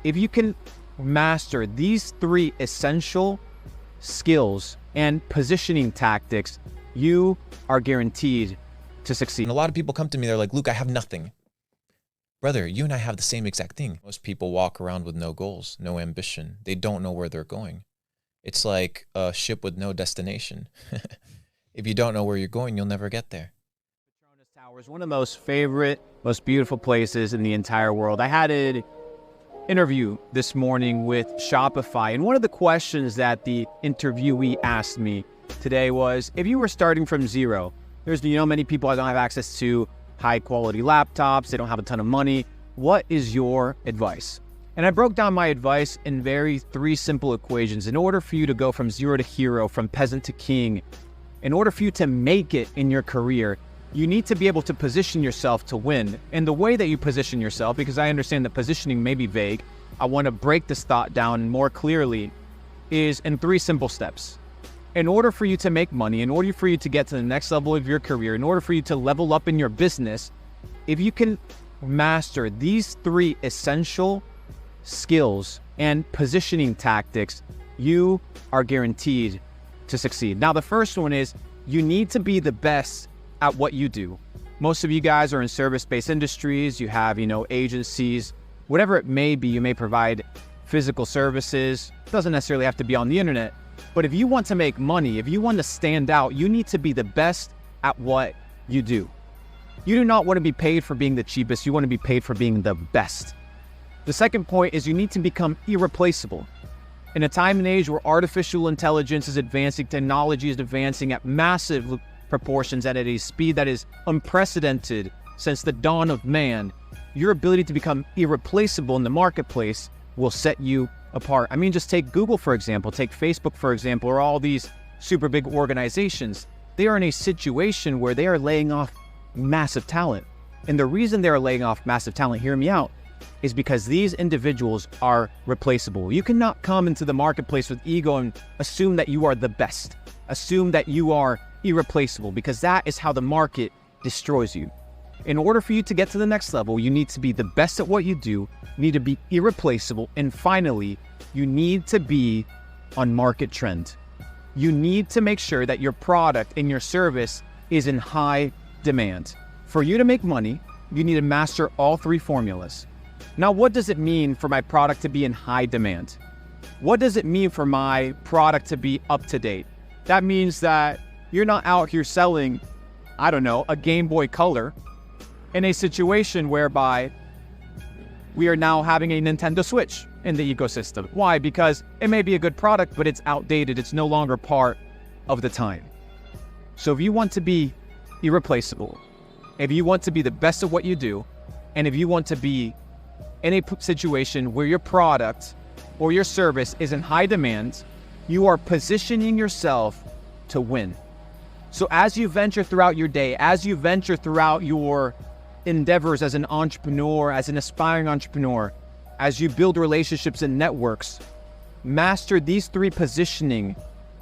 If you can master these 3 essential skills and positioning tactics, you are guaranteed to succeed. And a lot of people come to me, they're like, Luke, I have nothing. Brother, you and I have the same exact thing. Most people walk around with no goals, no ambition. They don't know where they're going. It's like a ship with no destination. If you don't know where you're going, you'll never get there. Petronas Tower is one of the most favorite, most beautiful places in the entire world. I had an interview this morning with Shopify, and one of the questions that the interviewee asked me today was, if you were starting from zero, there's many people that don't have access to high quality laptops, they don't have a ton of money, what is your advice? And I broke down my advice in 3 simple equations. In order for you to go from zero to hero, from peasant to king, in order for you to make it in your career, you need to be able to position yourself to win. And the way that you position yourself, because I understand that positioning may be vague, I want to break this thought down more clearly, is in 3 simple steps. In order for you to make money, in order for you to get to the next level of your career, in order for you to level up in your business, if you can master these 3 essential skills and positioning tactics, you are guaranteed to succeed. Now, the first one is you need to be the best at what you do. Most of you guys are in service-based industries. You have, agencies, whatever it may be. You may provide physical services. It doesn't necessarily have to be on the internet. But if you want to make money, if you want to stand out, you need to be the best at what you do. You do not want to be paid for being the cheapest. You want to be paid for being the best. The second point is you need to become irreplaceable. In a time and age where artificial intelligence is advancing, technology is advancing at massive proportions and at a speed that is unprecedented since the dawn of man, your ability to become irreplaceable in the marketplace will set you apart. I mean, just take Google, for example, take Facebook, for example, or all these super big organizations. They are in a situation where they are laying off massive talent. And the reason they are laying off massive talent, hear me out, is because these individuals are replaceable. You cannot come into the marketplace with ego and assume that you are the best. Assume that you are irreplaceable, because that is how the market destroys you. In order for you to get to the next level, you need to be the best at what you do, you need to be irreplaceable, and finally, you need to be on market trend. You need to make sure that your product and your service is in high demand. For you to make money, you need to master all 3 formulas. Now, what does it mean for my product to be in high demand? What does it mean for my product to be up to date? That means that you're not out here selling, a Game Boy Color in a situation whereby we are now having a Nintendo Switch in the ecosystem. Why? Because it may be a good product, but it's outdated. It's no longer part of the time. So if you want to be irreplaceable, if you want to be the best at what you do, and if you want to be in a situation where your product or your service is in high demand, you are positioning yourself to win. So as you venture throughout your day, as you venture throughout your endeavors as an entrepreneur, as an aspiring entrepreneur, as you build relationships and networks, master these 3 positioning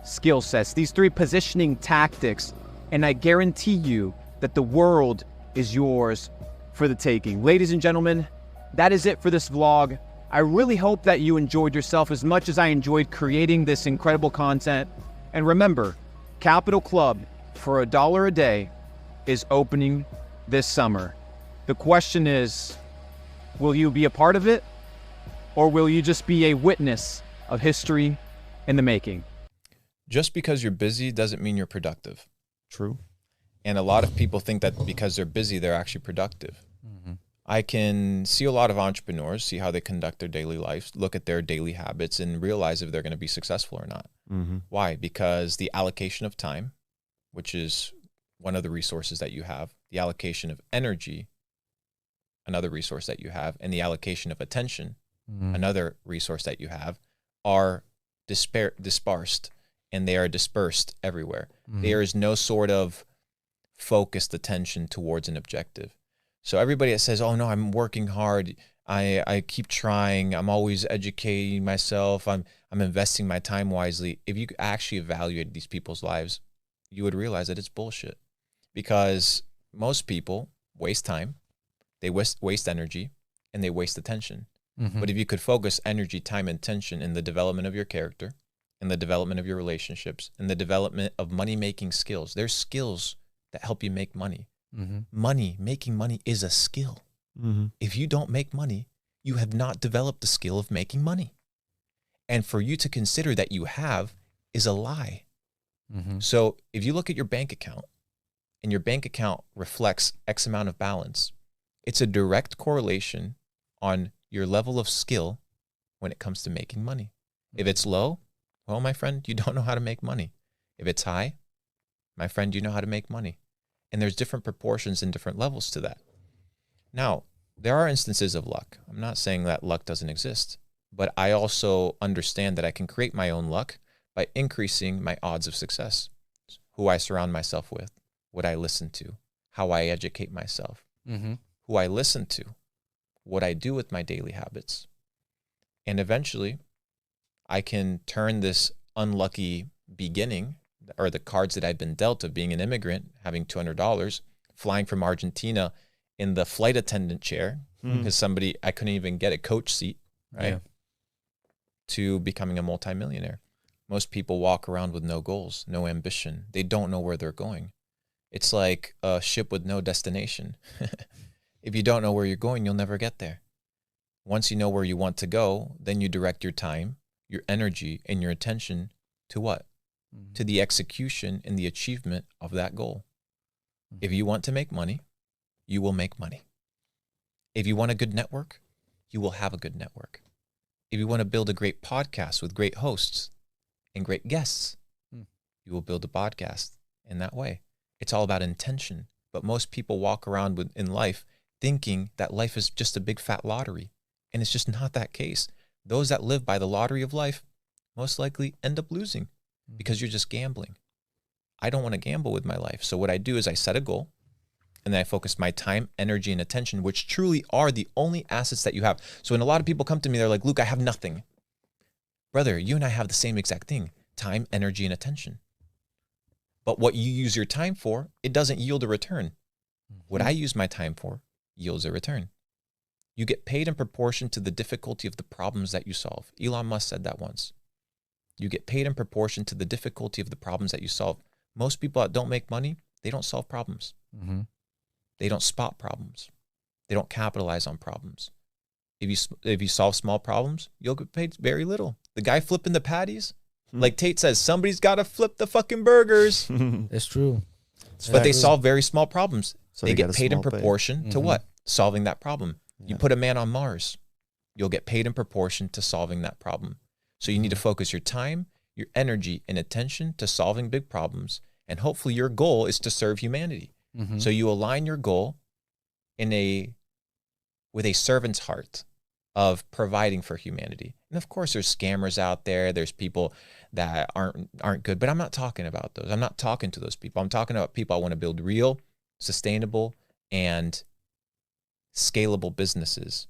skill sets, these 3 positioning tactics, and I guarantee you that the world is yours for the taking. Ladies and gentlemen, that is it for this vlog. I really hope that you enjoyed yourself as much as I enjoyed creating this incredible content. And remember, Capital Club for $1 a day is opening this summer. The question is, will you be a part of it, or will you just be a witness of history in the making? Just because you're busy doesn't mean you're productive. True. And a lot of people think that because they're busy, they're actually productive. Mm-hmm. I can see a lot of entrepreneurs, see how they conduct their daily lives, look at their daily habits, and realize if they're going to be successful or not. Mm-hmm. Why? Because the allocation of time, which is one of the resources that you have, the allocation of energy, another resource that you have, and the allocation of attention, another resource that you have, are dispersed, and they are dispersed everywhere. Mm-hmm. There is no sort of focused attention towards an objective. So everybody that says, oh no, I'm working hard, I keep trying, I'm always educating myself, I'm investing my time wisely. If you actually evaluate these people's lives, you would realize that it's bullshit. Because most people waste time, they waste energy, and they waste attention. But if you could focus energy, time, and attention in the development of your character, in the development of your relationships, in the development of money-making skills, there's skills that help you make money. Making money is a skill. If you don't make money, you have not developed the skill of making money. And for you to consider that you have is a lie. So if you look at your bank account and your bank account reflects X amount of balance, it's a direct correlation on your level of skill when it comes to making money. If it's low, well, my friend, you don't know how to make money. If it's high, my friend, you know how to make money. And there's different proportions and different levels to that. Now, there are instances of luck. I'm not saying that luck doesn't exist, but I also understand that I can create my own luck by increasing my odds of success. Who I surround myself with, what I listen to, how I educate myself, who I listen to, what I do with my daily habits. And eventually, I can turn this unlucky beginning, or the cards that I've been dealt of being an immigrant, having $200, flying from Argentina in the flight attendant chair, because I couldn't even get a coach seat, right? To becoming a multimillionaire. Most people walk around with no goals, no ambition. They don't know where they're going. It's like a ship with no destination. If you don't know where you're going, you'll never get there. Once you know where you want to go, then you direct your time, your energy, and your attention to what? To the execution and the achievement of that goal. If you want to make money, you will make money. If you want a good network, you will have a good network. If you want to build a great podcast with great hosts and great guests, you will build a podcast in that way. It's all about intention. But most people walk around in life thinking that life is just a big fat lottery. And it's just not that case. Those that live by the lottery of life most likely end up losing because you're just gambling. I don't want to gamble with my life. So what I do is I set a goal, and then I focus my time, energy, and attention, which truly are the only assets that you have. So when a lot of people come to me, they're like, Luke, I have nothing. Brother, you and I have the same exact thing: time, energy, and attention. But what you use your time for, it doesn't yield a return. What I use my time for yields a return. You get paid in proportion to the difficulty of the problems that you solve. Elon Musk said that once. You get paid in proportion to the difficulty of the problems that you solve. Most people that don't make money, they don't solve problems. They don't spot problems. They don't capitalize on problems. If you solve small problems, you'll get paid very little. The guy flipping the patties, like Tate says, somebody's got to flip the fucking burgers. It's true. But they solve very small problems. So they get paid in proportion to what? Solving that problem. You put a man on Mars, you'll get paid in proportion to solving that problem. So you need to focus your time, your energy, and attention to solving big problems. And hopefully your goal is to serve humanity. So you align your goal with a servant's heart of providing for humanity. And of course, there's scammers out there. There's people that aren't good, but I'm not talking about those. I'm not talking to those people. I'm talking about people I want to build real, sustainable, and scalable businesses.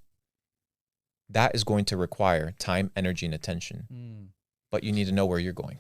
That is going to require time, energy, and attention. But you need to know where you're going.